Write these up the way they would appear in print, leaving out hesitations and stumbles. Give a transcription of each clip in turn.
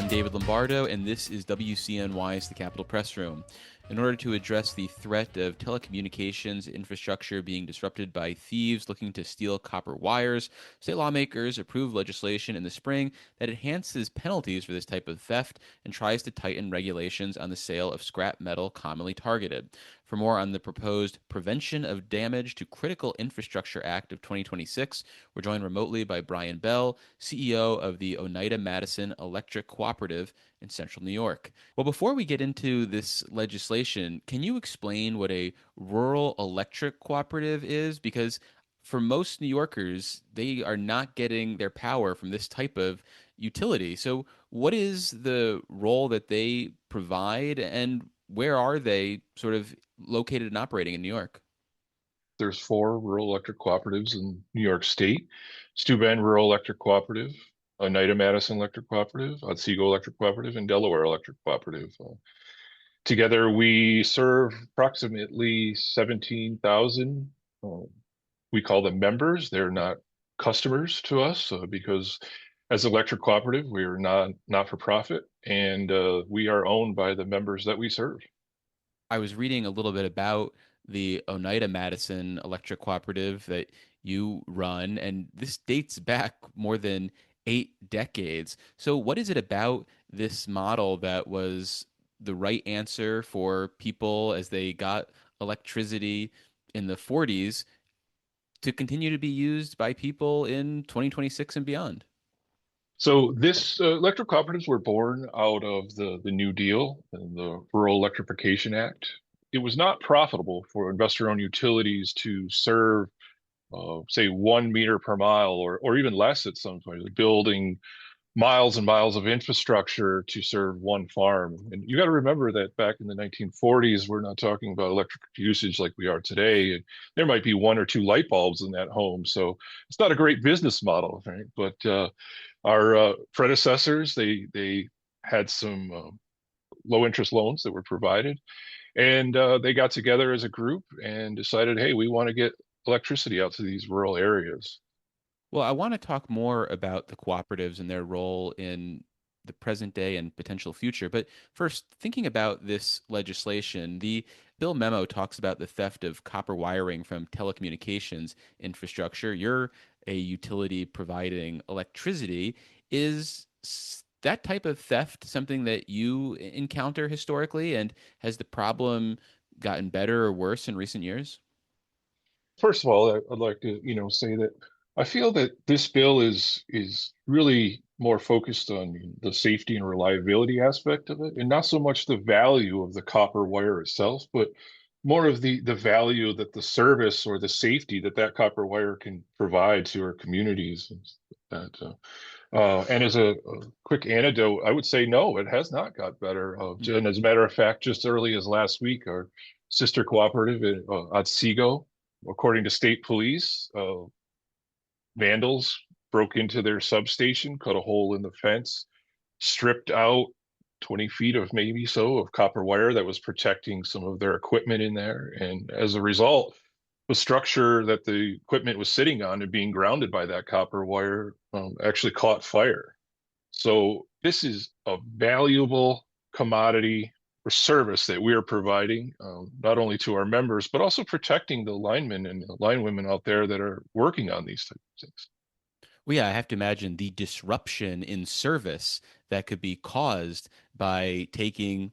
I'm David Lombardo, and this is WCNY's The Capitol Press Room. In order to address the threat of telecommunications infrastructure being disrupted by thieves looking to steal copper wires, state lawmakers approved legislation in the spring that enhances penalties for this type of theft and tries to tighten regulations on the sale of scrap metal commonly targeted. For more on the proposed Prevention of Damage to Critical Infrastructure Act of 2026, we're joined remotely by Brian Bell, CEO of the Oneida-Madison Electric Cooperative in Central New York. Well, before we get into this legislation, can you explain what a rural electric cooperative is? Because for most New Yorkers, they are not getting their power from this type of utility. So, what is the role that they provide, and where are they sort of located and operating in New York? There's four rural electric cooperatives in New York State: Steuben Rural Electric Cooperative, Oneida-Madison Electric Cooperative, Otsego Electric Cooperative, and Delaware Electric Cooperative. Together, we serve approximately 17,000. Uh, we call them members. They're not customers to us because as electric cooperative, we are not for profit, and we are owned by the members that we serve. I was reading a little bit about the Oneida-Madison Electric Cooperative that you run, and this dates back more than 8 decades. So, what is it about this model that was the right answer for people as they got electricity in the 40s to continue to be used by people in 2026 and beyond? So this electric cooperatives were born out of the New Deal and the Rural Electrification Act. It was not profitable for investor-owned utilities to serve, say, 1 meter per mile or even less at some point, like building miles and miles of infrastructure to serve one farm. And you got to remember that back in the 1940s, we're not talking about electric usage like we are today. And there might be one or two light bulbs in that home. So it's not a great business model, right? But our predecessors, they had some low interest loans that were provided, and they got together as a group and decided, hey, we want to get electricity out to these rural areas. Well, I want to talk more about the cooperatives and their role in the present day and potential future. But first, thinking about this legislation, the bill memo talks about the theft of copper wiring from telecommunications infrastructure. You're a utility providing electricity. Is that type of theft something that you encounter historically? And has the problem gotten better or worse in recent years? First of all, I'd like to, say that I feel that this bill is really more focused on the safety and reliability aspect of it, and not so much the value of the copper wire itself, but more of the value that the service or the safety that that copper wire can provide to our communities. And as a quick anecdote, I would say no, it has not got better. And as a matter of fact, just early as last week, our sister cooperative in Otsego, according to state police, vandals broke into their substation, cut a hole in the fence, stripped out 20 feet of maybe so of copper wire that was protecting some of their equipment in there. And as a result, the structure that the equipment was sitting on and being grounded by that copper wire actually caught fire. So this is a valuable commodity or service that we are providing, not only to our members, but also protecting the linemen and the linewomen out there that are working on these types of things. Well, yeah, I have to imagine the disruption in service that could be caused by taking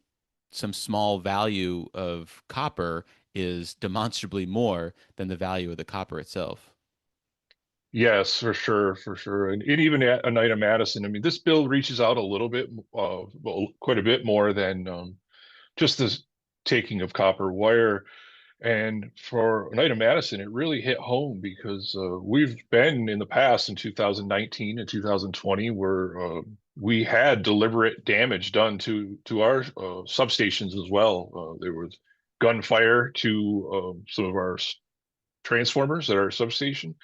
some small value of copper is demonstrably more than the value of the copper itself. Yes, for sure, for sure. And even at Oneida-Madison, I mean, this bill reaches out a little bit, well, quite a bit more than just the taking of copper wire. And for Oneida-Madison, it really hit home because we've been in the past in 2019 and 2020 where we had deliberate damage done to our substations as well. There was gunfire to some of our transformers at our substation,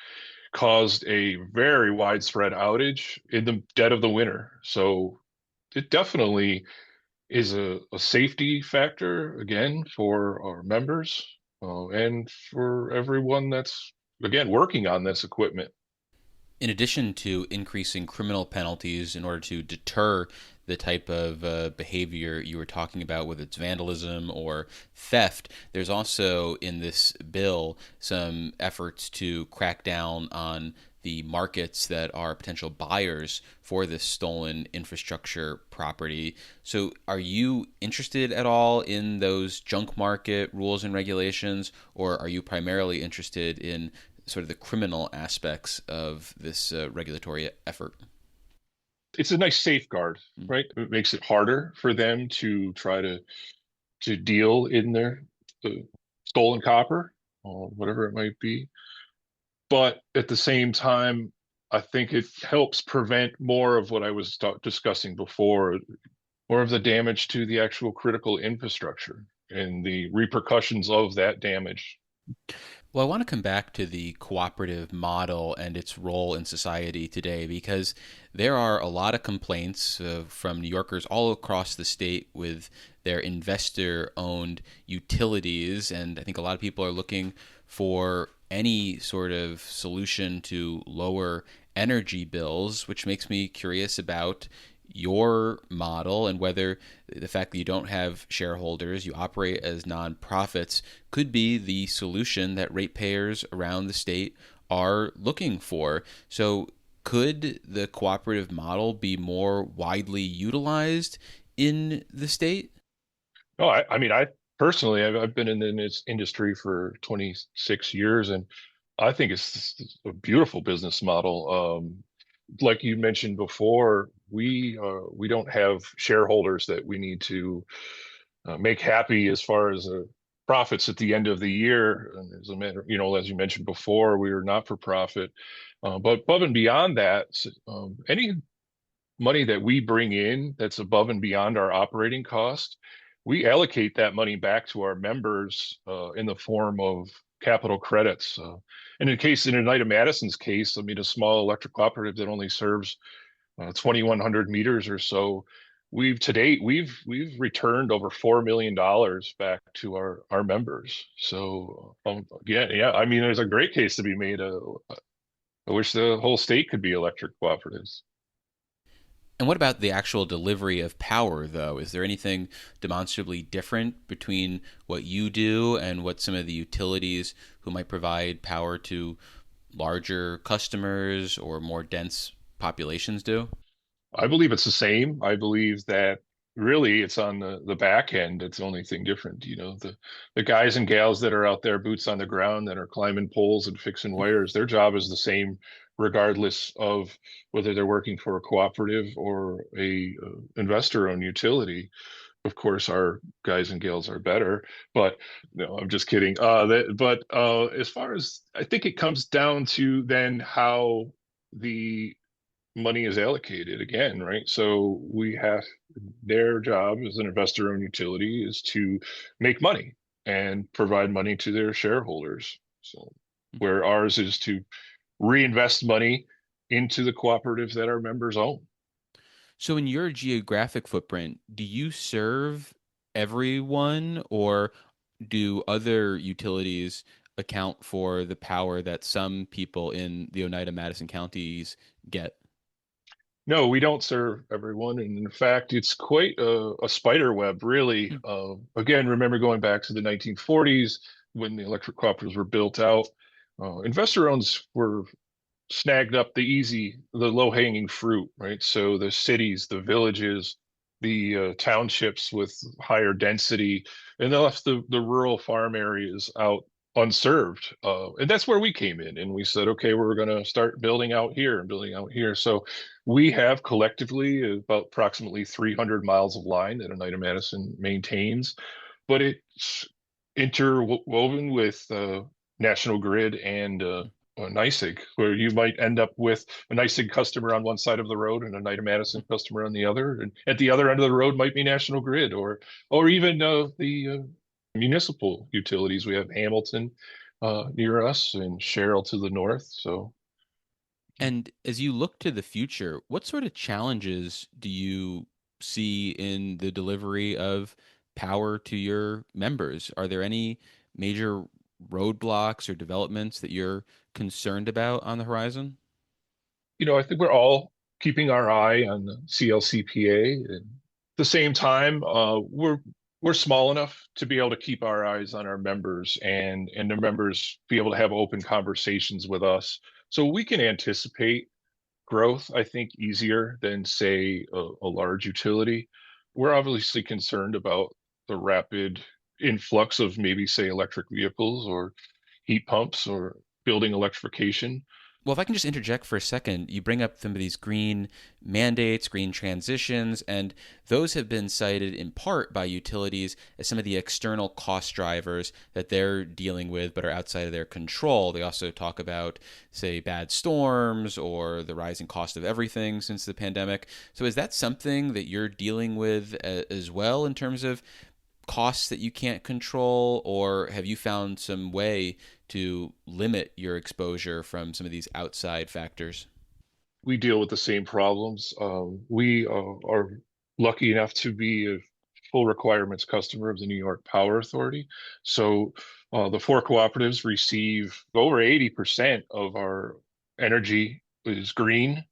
caused a very widespread outage in the dead of the winter. So it definitely is a safety factor again for our members and for everyone that's again working on this equipment. In addition to increasing criminal penalties in order to deter the type of behavior you were talking about, whether it's vandalism or theft. There's also in this bill some efforts to crack down on the markets that are potential buyers for this stolen infrastructure property. So, are you interested at all in those junk market rules and regulations, or are you primarily interested in sort of the criminal aspects of this regulatory effort? It's a nice safeguard, right? It makes it harder for them to try to deal in their stolen copper or whatever it might be. But at the same time, I think it helps prevent more of what I was discussing before, more of the damage to the actual critical infrastructure and the repercussions of that damage. Well, I want to come back to the cooperative model and its role in society today because there are a lot of complaints from New Yorkers all across the state with their investor owned utilities. And I think a lot of people are looking for any sort of solution to lower energy bills, which makes me curious about your model and whether the fact that you don't have shareholders, you operate as nonprofits, could be the solution that ratepayers around the state are looking for. So, could the cooperative model be more widely utilized in the state? No, I mean, I personally, I've been in this industry for 26 years, and I think it's a beautiful business model. Like you mentioned before, we don't have shareholders that we need to make happy as far as profits at the end of the year. And as a matter, as you mentioned before, we are not for profit. But above and beyond that, any money that we bring in that's above and beyond our operating cost, we allocate that money back to our members in the form of capital credits. And in Oneida-Madison's case, I mean, a small electric cooperative that only serves 2,100 meters or so, to date we've returned over $4 million back to our members. So yeah, I mean, there's a great case to be made. I wish the whole state could be electric cooperatives. And what about the actual delivery of power, though? Is there anything demonstrably different between what you do and what some of the utilities who might provide power to larger customers or more dense populations do? I believe it's the same. I believe that really it's on the back end. It's the only thing different. The guys and gals that are out there, boots on the ground, that are climbing poles and fixing wires, their job is the same, regardless of whether they're working for a cooperative or a investor-owned utility. Of course, our guys and gals are better, but no, I'm just kidding. But as far as I think it comes down to then how the money is allocated again, right? So we have their job as an investor-owned utility is to make money and provide money to their shareholders. So where ours is to reinvest money into the cooperatives that our members own. So, in your geographic footprint, do you serve everyone, or do other utilities account for the power that some people in the Oneida-Madison counties get? No, we don't serve everyone. And in fact, it's quite a spider web, really. Again, remember going back to the 1940s when the electric cooperatives were built out. Investor owns were snagged up the low-hanging fruit, right? So the cities, the villages, the townships with higher density, and they left the rural farm areas out unserved. And that's where we came in, and we said, okay, we're going to start building out here and building out here. So we have collectively about approximately 300 miles of line that Oneida-Madison maintains, but it's interwoven with National Grid and NYSEG, where you might end up with a NYSEG customer on one side of the road and a Oneida-Madison customer on the other, and at the other end of the road might be National Grid, or even the municipal utilities. We have Hamilton near us and Sherrill to the north. So And as you look to the future, what sort of challenges do you see in the delivery of power to your members? Are there any major roadblocks or developments that you're concerned about on the horizon? I think we're all keeping our eye on the CLCPA. And at the same time, we're small enough to be able to keep our eyes on our members and the members be able to have open conversations with us. So we can anticipate growth, I think, easier than, say, a large utility. We're obviously concerned about the rapid influx of maybe, say, electric vehicles or heat pumps or building electrification. Well, if I can just interject for a second, you bring up some of these green mandates, green transitions, and those have been cited in part by utilities as some of the external cost drivers that they're dealing with but are outside of their control. They also talk about, say, bad storms or the rising cost of everything since the pandemic. So is that something that you're dealing with as well in terms of costs that you can't control, or have you found some way to limit your exposure from some of these outside factors? We deal with the same problems. We are lucky enough to be a full requirements customer of the New York Power Authority. So the four cooperatives receive over 80% of our energy is green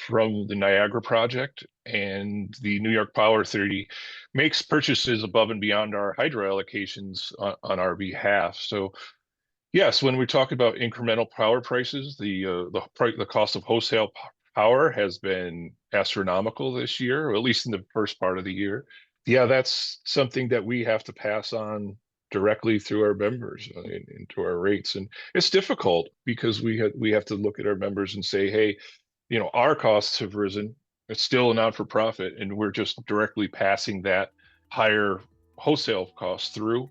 from the Niagara project. And the New York Power Authority makes purchases above and beyond our hydro allocations on our behalf. So yes, when we talk about incremental power prices, the cost of wholesale power has been astronomical this year, or at least in the first part of the year. Yeah, that's something that we have to pass on directly through our members into our rates, and it's difficult because we have to look at our members and say, hey, our costs have risen. It's still a not-for-profit, and we're just directly passing that higher wholesale cost through.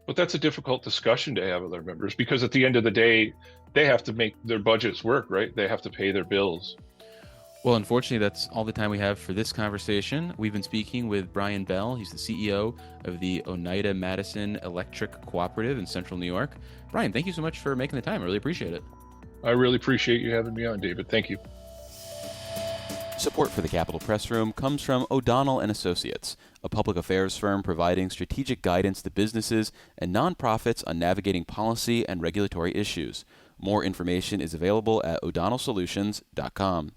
But that's a difficult discussion to have with our members because at the end of the day, they have to make their budgets work, right? They have to pay their bills. Well, unfortunately, that's all the time we have for this conversation. We've been speaking with Brian Bell. He's the CEO of the Oneida-Madison Electric Cooperative in Central New York. Brian, thank you so much for making the time. I really appreciate it. I really appreciate you having me on, David. Thank you. Support for the Capitol Press Room comes from O'Donnell and Associates, a public affairs firm providing strategic guidance to businesses and nonprofits on navigating policy and regulatory issues. More information is available at o'donnellsolutions.com.